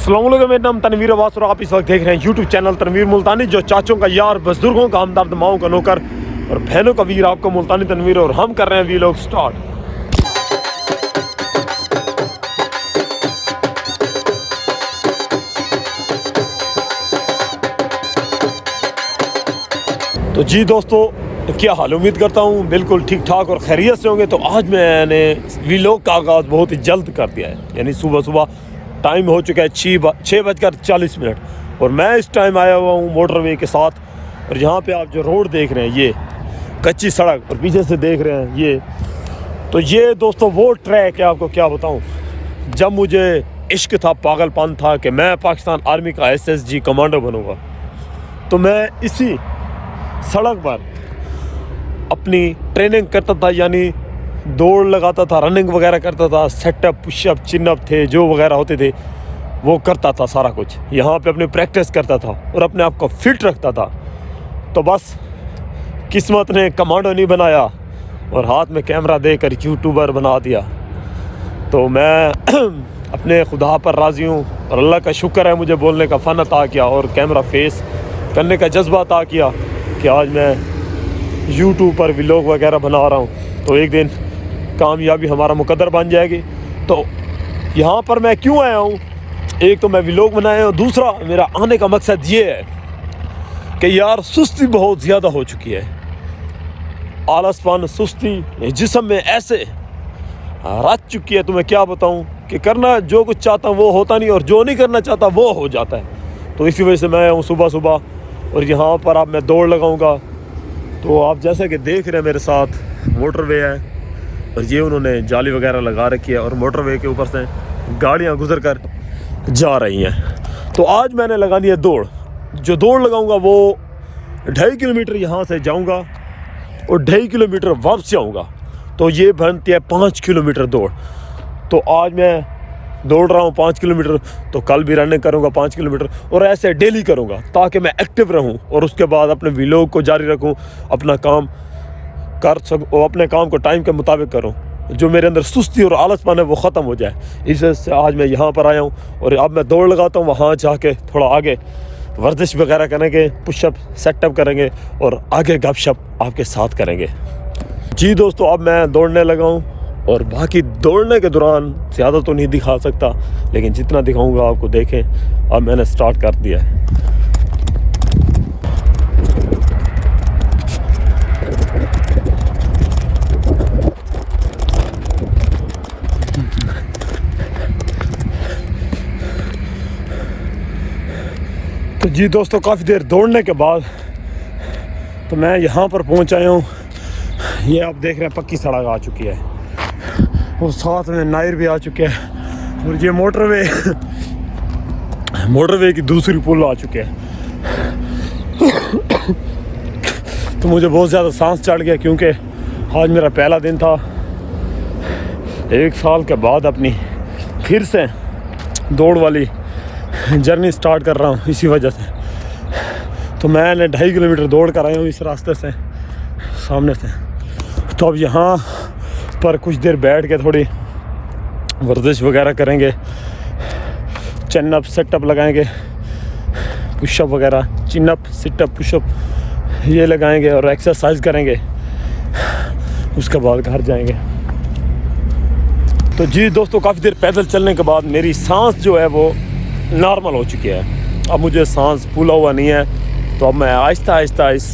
अस्सलाम वालेकुम, मेरा नाम तनवीर अब्बास और आप इस वक्त देख रहे हैं यूट्यूब चैनल तनवीर मुल्तानी, जो चाचों का यार, बुजुर्गों का हमदर्द, माओं का नौकर और बहनों का वीर, आपको मुल्तानी तनवीर। और हम कर रहे हैं वीलॉग स्टार्ट। तो जी दोस्तों, क्या हाल, उम्मीद करता हूँ बिल्कुल ठीक ठाक और खैरियत से होंगे। तो आज मैंने वीलॉग का आगाज़ बहुत ही जल्द कर दिया है, यानी सुबह सुबह टाइम हो चुका है 6:40 और मैं इस टाइम आया हुआ हूँ मोटरवे के साथ। और यहाँ पे आप जो रोड देख रहे हैं, ये कच्ची सड़क, और पीछे से देख रहे हैं ये दोस्तों वो ट्रैक है। आपको क्या बताऊँ, जब मुझे इश्क था, पागलपन था कि मैं पाकिस्तान आर्मी का SSG कमांडो बनूँगा, तो मैं इसी सड़क पर अपनी ट्रेनिंग करता था, यानी दौड़ लगाता था, रनिंग वगैरह करता था, सेटअप, पुशअप, चिनअप थे जो वगैरह होते थे वो करता था। सारा कुछ यहाँ पे अपनी प्रैक्टिस करता था और अपने आप को फिट रखता था। तो बस किस्मत ने कमांडो नहीं बनाया और हाथ में कैमरा देकर यूट्यूबर बना दिया। तो मैं अपने खुदा पर राज़ी हूँ और अल्लाह का शुक्र है, मुझे बोलने का फ़न अता किया और कैमरा फेस करने का जज्बा अता किया कि आज मैं यूट्यूब पर व्लॉग वगैरह बना रहा हूँ। तो एक दिन कामयाबी हमारा मुकद्दर बन जाएगी। तो यहाँ पर मैं क्यों आया हूँ, एक तो मैं व्लॉग बनाया हूँ, दूसरा मेरा आने का मकसद ये है कि यार सुस्ती बहुत ज़्यादा हो चुकी है। आलसपन, सुस्ती जिस्म में ऐसे रच चुकी है, तो मैं क्या बताऊँ कि करना जो कुछ चाहता हूँ वो होता नहीं, और जो नहीं करना चाहता वो हो जाता है। तो इसी वजह से मैं आया हूँ सुबह सुबह, और यहाँ पर अब मैं दौड़ लगाऊँगा। तो आप जैसे कि देख रहे हैं मेरे साथ मोटरवे है, और ये उन्होंने जाली वगैरह लगा रखी है और मोटरवे के ऊपर से गाड़ियाँ गुजर कर जा रही हैं। तो आज मैंने लगानी है दौड़। जो दौड़ लगाऊंगा वो 2.5 किलोमीटर यहाँ से जाऊंगा और 2.5 किलोमीटर वापस आऊँगा। तो ये बनती है 5 किलोमीटर दौड़। तो आज मैं दौड़ रहा हूँ 5 किलोमीटर, तो कल भी रनिंग करूँगा 5 किलोमीटर, और ऐसे डेली करूँगा ताकि मैं एक्टिव रहूँ और उसके बाद अपने व्लॉग को जारी रखूँ, अपना काम कर सकूँ और अपने काम को टाइम के मुताबिक करूँ। जो मेरे अंदर सुस्ती और आलसपन है वो ख़त्म हो जाए, इस वजह से आज मैं यहाँ पर आया हूँ। और अब मैं दौड़ लगाता हूँ, वहाँ जाके थोड़ा आगे वर्जिश वगैरह करेंगे, पुशअप, सेटअप करेंगे और आगे गपशप आपके साथ करेंगे। जी दोस्तों, अब मैं दौड़ने लगा हूँ, और बाकी दौड़ने के दौरान ज़्यादा तो नहीं दिखा सकता, लेकिन जितना दिखाऊँगा आपको देखें। अब मैंने स्टार्ट कर दिया है। तो जी दोस्तों, काफ़ी देर दौड़ने के बाद तो मैं यहाँ पर पहुँच आया हूँ। ये आप देख रहे हैं पक्की सड़क आ चुकी है और साथ में नायर भी आ चुके हैं, और ये मोटरवे की दूसरी पुल आ चुके हैं। तो मुझे बहुत ज़्यादा सांस चढ़ गया, क्योंकि आज मेरा पहला दिन था। 1 साल के बाद अपनी फिर से दौड़ वाली जर्नी स्टार्ट कर रहा हूँ इसी वजह से। तो मैंने 2.5 किलोमीटर दौड़ कर आया हूँ इस रास्ते से, सामने से। तो अब यहाँ पर कुछ देर बैठ के थोड़ी वर्जिश वगैरह करेंगे, चिनअप, सेटअप लगाएंगे, पुशअप वगैरह, चिनअप, सिटअप, पुशअप ये लगाएंगे और एक्सरसाइज करेंगे। उसके बाद घर जाएंगे। तो जी दोस्तों, काफ़ी देर पैदल चलने के बाद मेरी सांस जो है वो नॉर्मल हो चुकी है। अब मुझे सांस फूला हुआ नहीं है। तो अब मैं आहिस्ता आहिस्ता इस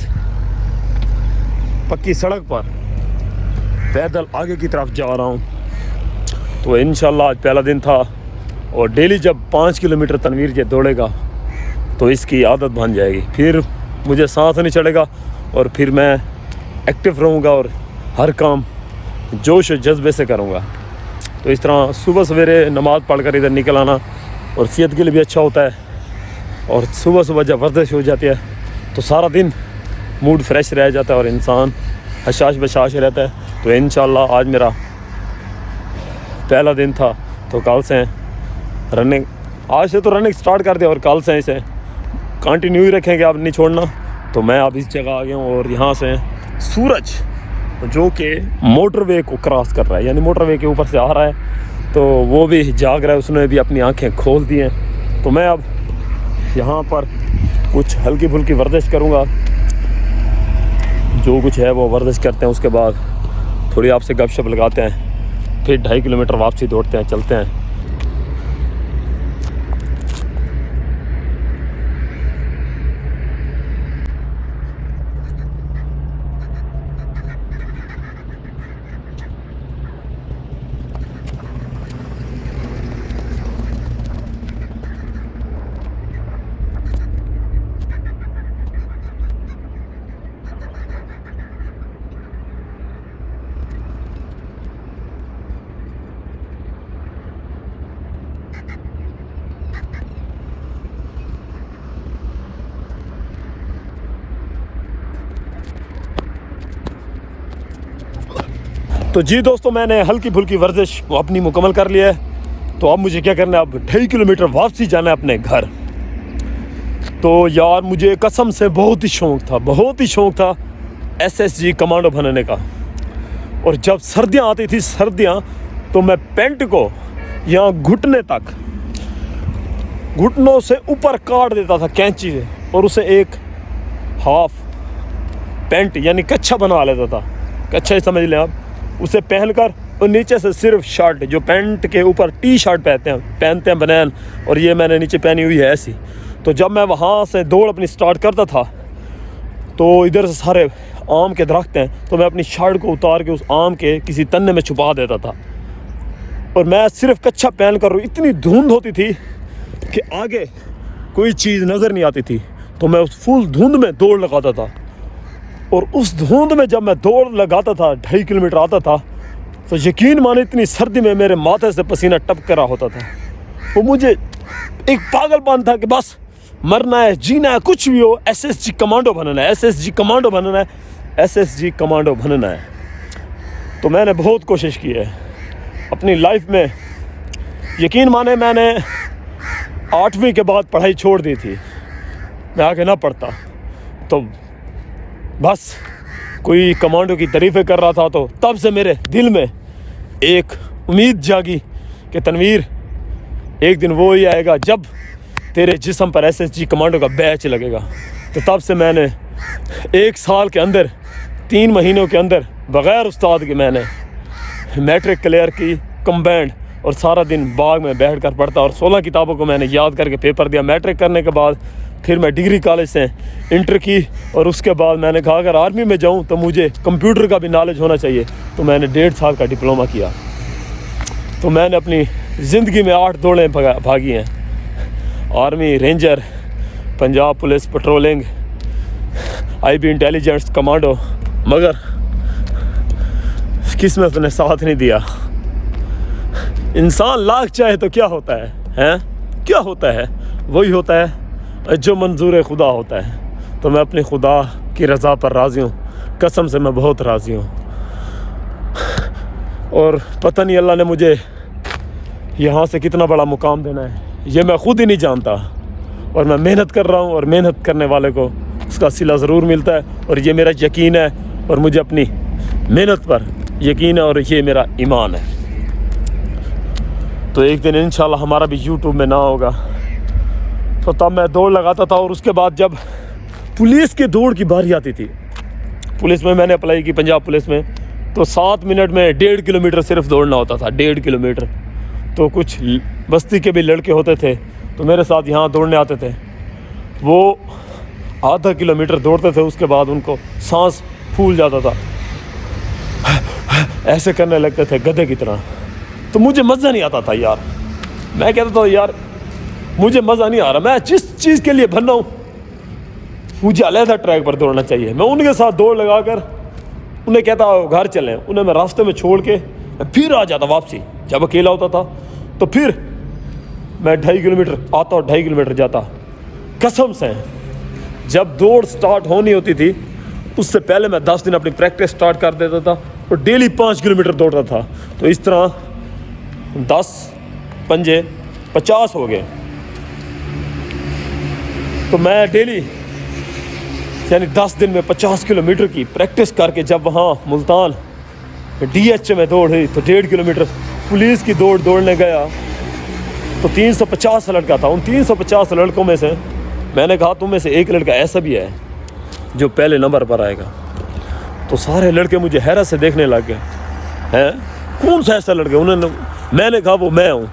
पक्की सड़क पर पैदल आगे की तरफ जा रहा हूँ। तो इंशाल्लाह आज पहला दिन था, और डेली जब 5 किलोमीटर तनवीर ये दौड़ेगा तो इसकी आदत बन जाएगी। फिर मुझे सांस नहीं चढ़ेगा और फिर मैं एक्टिव रहूँगा और हर काम जोश और जज्बे से करूँगा। तो इस तरह सुबह सवेरे नमाज़ पढ़कर इधर निकल आना और सेहत के लिए भी अच्छा होता है। और सुबह सुबह जब वर्जिश हो जाती है तो सारा दिन मूड फ्रेश रह जाता है और इंसान हशाश बशाश रहता है। तो इंशाल्लाह आज मेरा पहला दिन था, तो कल से रनिंग, आज से तो रनिंग स्टार्ट कर दिया और कल से इसे कंटिन्यू ही रखेंगे, अब नहीं छोड़ना। तो मैं अब इस जगह आ गया हूँ, और यहाँ से सूरज जो कि मोटरवे को क्रॉस कर रहा है, यानी मोटरवे के ऊपर से आ रहा है, तो वो भी जाग रहा है, उसने भी अपनी आंखें खोल दी हैं। तो मैं अब यहाँ पर कुछ हल्की फुल्की वर्जिश करूँगा, जो कुछ है वो वर्जिश करते हैं, उसके बाद थोड़ी आपसे गपशप लगाते हैं, फिर 2.5 किलोमीटर वापसी दौड़ते हैं, चलते हैं। तो जी दोस्तों, मैंने हल्की फुल्की वर्जिश अपनी मुकम्मल कर लिया है। तो अब मुझे क्या करना है, अब 2.5 किलोमीटर वापसी जाना है अपने घर। तो यार मुझे कसम से बहुत ही शौक़ था SSG कमांडो बनने का। और जब सर्दियाँ आती थी तो मैं पेंट को यहाँ घुटनों से ऊपर काट देता था कैंची से, और उसे एक हाफ पेंट यानी कच्छा बनवा लेता था। कच्छा ही समझ लें आप, उसे पहनकर और नीचे से सिर्फ शर्ट, जो पैंट के ऊपर टी-शर्ट पहनते हैं बनैन, और ये मैंने नीचे पहनी हुई है ऐसी। तो जब मैं वहाँ से दौड़ अपनी स्टार्ट करता था तो इधर से सारे आम के दरख्त हैं, तो मैं अपनी शर्ट को उतार के उस आम के किसी तन्ने में छुपा देता था, और मैं सिर्फ कच्छा पहन कर, इतनी धुंध होती थी कि आगे कोई चीज़ नज़र नहीं आती थी। तो मैं उस फुल धुंध में दौड़ लगाता था, और उस धुंध में जब मैं दौड़ लगाता था 2.5 किलोमीटर आता था, तो यकीन माने इतनी सर्दी में मेरे माथे से पसीना टपक रहा होता था। वो मुझे एक पागलपन था कि बस मरना है, जीना है, कुछ भी हो, SSG कमांडो बनना है, SSG कमांडो बनना है, SSG कमांडो बनना है। तो मैंने बहुत कोशिश की है अपनी लाइफ में। यकीन माने मैंने 8वीं के बाद पढ़ाई छोड़ दी थी, मैं आगे ना पढ़ता। तो बस कोई कमांडो की तारीफ़ें कर रहा था, तो तब से मेरे दिल में एक उम्मीद जागी कि तनवीर, एक दिन वो ही आएगा जब तेरे जिस्म पर SSG कमांडो का बैच लगेगा। तो तब से मैंने 1 साल के अंदर, 3 महीनों के अंदर, बग़ैर उस्ताद के मैंने मैट्रिक क्लियर की कंबाइंड, और सारा दिन बाग में बैठ कर पढ़ता, और 16 किताबों को मैंने याद करके पेपर दिया। मैट्रिक करने के बाद फिर मैं डिग्री कॉलेज से इंटर की, और उसके बाद मैंने कहा अगर आर्मी में जाऊं तो मुझे कंप्यूटर का भी नॉलेज होना चाहिए। तो मैंने 1.5 साल का डिप्लोमा किया। तो मैंने अपनी ज़िंदगी में 8 दौड़ें भागी हैं, army, ranger, Punjab police, patrolling, IB intelligence, commando, मगर किस्मत ने साथ नहीं दिया। इंसान लाख चाहे तो क्या होता है, हैं? क्या होता है? वही होता है जो मंजूर खुदा होता है। तो मैं अपनी खुदा की रज़ा पर राज़ी हूँ, कसम से मैं बहुत राज़ी हूँ। और पता नहीं अल्लाह ने मुझे यहाँ से कितना बड़ा मुकाम देना है, ये मैं ख़ुद ही नहीं जानता। और मैं मेहनत कर रहा हूँ, और मेहनत करने वाले को उसका सिला ज़रूर मिलता है। और ये मेरा यकीन है, और मुझे अपनी मेहनत पर यकीन है, और ये मेरा ईमान है। तो एक दिन इंशाल्लाह हमारा भी यूट्यूब में ना होगा। तो तब मैं दौड़ लगाता था, और उसके बाद जब पुलिस की दौड़ की बारी आती थी, पुलिस में मैंने अप्लाई की पंजाब पुलिस में, तो 7 मिनट में 1.5 किलोमीटर सिर्फ दौड़ना होता था, 1.5 किलोमीटर। तो कुछ बस्ती के भी लड़के होते थे तो मेरे साथ यहाँ दौड़ने आते थे, वो आधा किलोमीटर दौड़ते थे, उसके बाद उनको सांस फूल जाता था, ऐसे करने लगते थे गधे की तरह। तो मुझे मज़ा नहीं आता था यार, मैं कहता था यार मुझे मज़ा नहीं आ रहा, मैं जिस चीज़ के लिए बना हूँ मुझे अलग ट्रैक पर दौड़ना चाहिए। मैं उनके साथ दौड़ लगा कर उन्हें कहता घर चलें, उन्हें मैं रास्ते में छोड़ के फिर आ जाता वापसी। जब अकेला होता था तो फिर मैं 2.5 किलोमीटर आता और 2.5 किलोमीटर जाता। कसम से जब दौड़ स्टार्ट होनी होती थी उससे पहले मैं 10 दिन अपनी प्रैक्टिस स्टार्ट कर देता था और डेली 5 किलोमीटर दौड़ता था। तो इस तरह 10 पंजे 50 हो गए। तो मैं डेली यानी 10 दिन में 50 किलोमीटर की प्रैक्टिस करके जब वहाँ मुल्तान DH में दौड़ हुई तो 1.5 किलोमीटर पुलिस की दौड़ने गया तो 350 लड़का था। उन 350 लड़कों में से मैंने कहा तुम में से एक लड़का ऐसा भी है जो पहले नंबर पर आएगा। तो सारे लड़के मुझे हैरत से देखने लग गए, हैं कौन सा ऐसा लड़का? मैंने कहा वो मैं हूँ।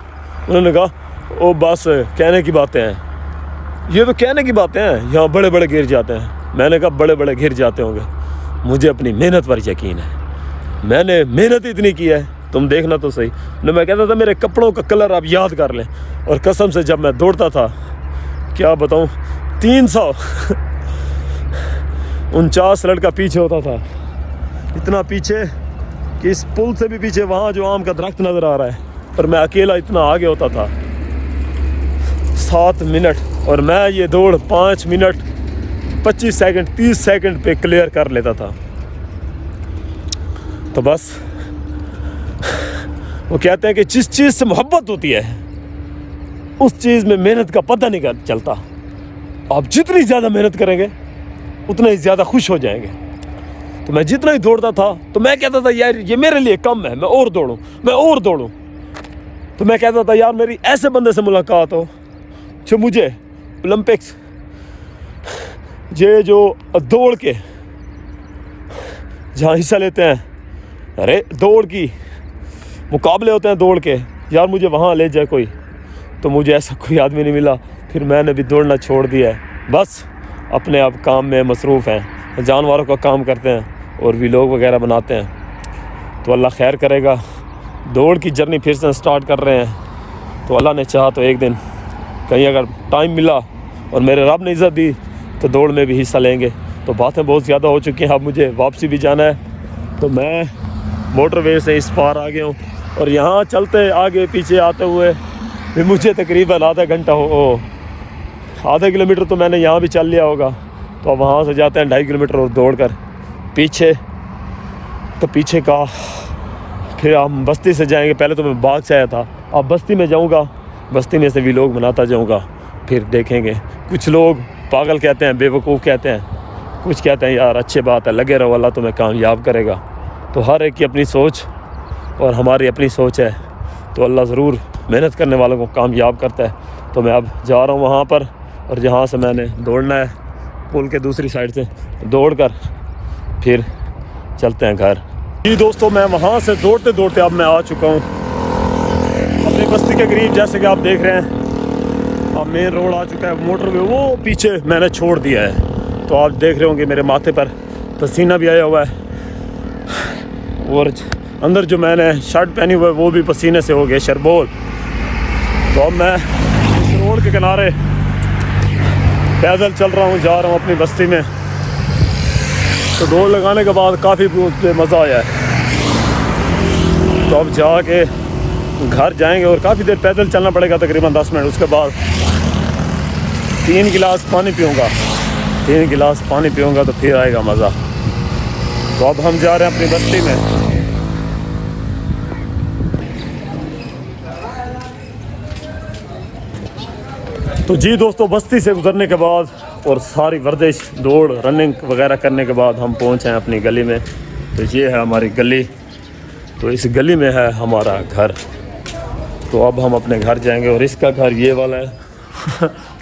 उन्होंने कहा ओ बस कहने की बातें हैं, ये तो कहने की बातें हैं, यहाँ बड़े बड़े गिर जाते हैं। मैंने कहा बड़े बड़े गिर जाते होंगे, मुझे अपनी मेहनत पर यकीन है, मैंने मेहनत इतनी की है, तुम देखना तो सही। मैं कहता था मेरे कपड़ों का कलर आप याद कर लें। और कसम से जब मैं दौड़ता था, क्या बताऊँ, 349 लड़का पीछे होता था, इतना पीछे कि इस पुल से भी पीछे वहाँ जो आम का दरख्त नज़र आ रहा है, पर मैं अकेला इतना आगे होता था। 7 मिनट और मैं ये दौड़ 5 मिनट 25 सेकंड 30 सेकंड पे क्लियर कर लेता था। तो बस वो कहते हैं कि जिस चीज़ से मोहब्बत होती है उस चीज़ में मेहनत का पता नहीं चलता। आप जितनी ज़्यादा मेहनत करेंगे उतना ही ज़्यादा खुश हो जाएंगे। तो मैं जितना ही दौड़ता था तो मैं कहता था यार ये मेरे लिए कम है, मैं और दौड़ूं, मैं और दौड़ूं। तो मैं कहता था यार मेरी ऐसे बंदे से मुलाकात हो जो मुझे ओलंपिक्स ये जो दौड़ के जहाँ हिस्सा लेते हैं, अरे दौड़ की मुकाबले होते हैं दौड़ के, यार मुझे वहाँ ले जाए कोई। तो मुझे ऐसा कोई आदमी नहीं मिला। फिर मैंने भी दौड़ना छोड़ दिया है, बस अपने आप काम में मसरूफ़ हैं, जानवरों का काम करते हैं और व्लॉग वगैरह बनाते हैं। तो अल्लाह खैर करेगा, दौड़ की जर्नी फिर से स्टार्ट कर रहे हैं। तो अल्लाह ने चाहा तो एक दिन कहीं अगर टाइम मिला और मेरे रब ने इज़्ज़त दी तो दौड़ में भी हिस्सा लेंगे। तो बातें बहुत ज़्यादा हो चुकी हैं, अब मुझे वापसी भी जाना है। तो मैं मोटरवे से इस पार आ गया हूँ और यहाँ चलते आगे पीछे आते हुए भी मुझे तकरीबन आधा घंटा आधा किलोमीटर तो मैंने यहाँ भी चल लिया होगा। तो अब वहाँ से जाते हैं 2.5 किलोमीटर और दौड़ कर पीछे। तो पीछे का फिर हम बस्ती से जाएंगे। पहले तो मैं बाग से आया था, अब बस्ती में जाऊँगा, बस्ती में से भी लोग बनाता जाऊँगा, फिर देखेंगे। कुछ लोग पागल कहते हैं, बेवकूफ़ कहते हैं, कुछ कहते हैं यार अच्छी बात है, लगे रहो, अल्लाह तुम्हें कामयाब करेगा। तो हर एक की अपनी सोच और हमारी अपनी सोच है, तो अल्लाह ज़रूर मेहनत करने वालों को कामयाब करता है। तो मैं अब जा रहा हूँ वहाँ पर, और जहाँ से मैंने दौड़ना है पुल के दूसरी साइड से दौड़ कर फिर चलते हैं घर। जी दोस्तों, मैं वहाँ से दौड़ते दौड़ते अब मैं आ चुका हूँ अपनी बस्ती के करीब। जैसे कि आप देख रहे हैं अब मेन रोड आ चुका है, मोटरवे वो पीछे मैंने छोड़ दिया है। तो आप देख रहे होंगे मेरे माथे पर पसीना भी आया हुआ है, और अंदर जो मैंने शर्ट पहनी हुई है वो भी पसीने से हो गए शरबोल। तो अब मैं इस रोड के किनारे पैदल चल रहा हूँ, जा रहा हूँ अपनी बस्ती में। तो दौड़ लगाने के बाद काफ़ी मज़ा आया है। तो अब जाके घर जाएंगे और काफ़ी देर पैदल चलना पड़ेगा, तकरीबन 10 मिनट। उसके बाद 3 गिलास पानी पीऊँगा, 3 गिलास पानी पीऊँगा तो फिर आएगा मज़ा। तो अब हम जा रहे हैं अपनी बस्ती में। तो जी दोस्तों, बस्ती से गुजरने के बाद और सारी वर्जिश दौड़ रनिंग वगैरह करने के बाद हम पहुंचे हैं अपनी गली में। तो ये है हमारी गली, तो इस गली में है हमारा घर। तो अब हम अपने घर जाएंगे, और इसका घर ये वाला है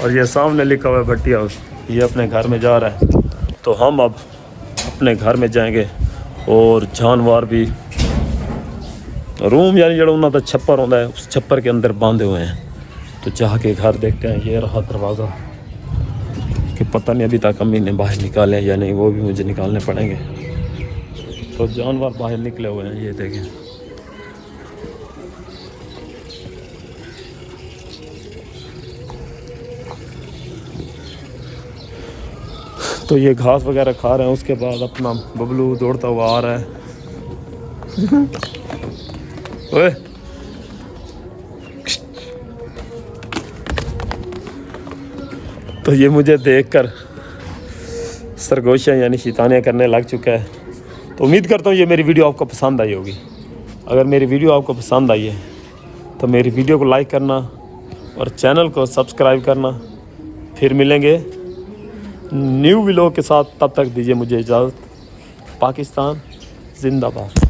और ये सामने लिखा हुआ है भट्टी हाउस, ये अपने घर में जा रहा है। तो हम अब अपने घर में जाएंगे, और जानवर भी रूम यानी जड़ा उन्होंने तो छप्पर होता है, उस छप्पर के अंदर बांधे हुए हैं। तो जाके घर देखते हैं। ये रहा दरवाज़ा, कि पता नहीं अभी तक अम्मी ने बाहर निकाले या नहीं, वो भी मुझे निकालने पड़ेंगे। तो जानवर बाहर निकले हुए हैं, ये देखें। तो ये घास वगैरह खा रहे हैं। उसके बाद अपना बबलू दौड़ता हुआ आ रहा है। ओए तो ये मुझे देखकर सरगोशियाँ यानी शैतानियाँ करने लग चुका है। तो उम्मीद करता हूँ ये मेरी वीडियो आपको पसंद आई होगी। अगर मेरी वीडियो आपको पसंद आई है तो मेरी वीडियो को लाइक करना और चैनल को सब्सक्राइब करना। फिर मिलेंगे न्यू व्लॉग के साथ, तब तक दीजिए मुझे इजाज़त। पाकिस्तान जिंदाबाद।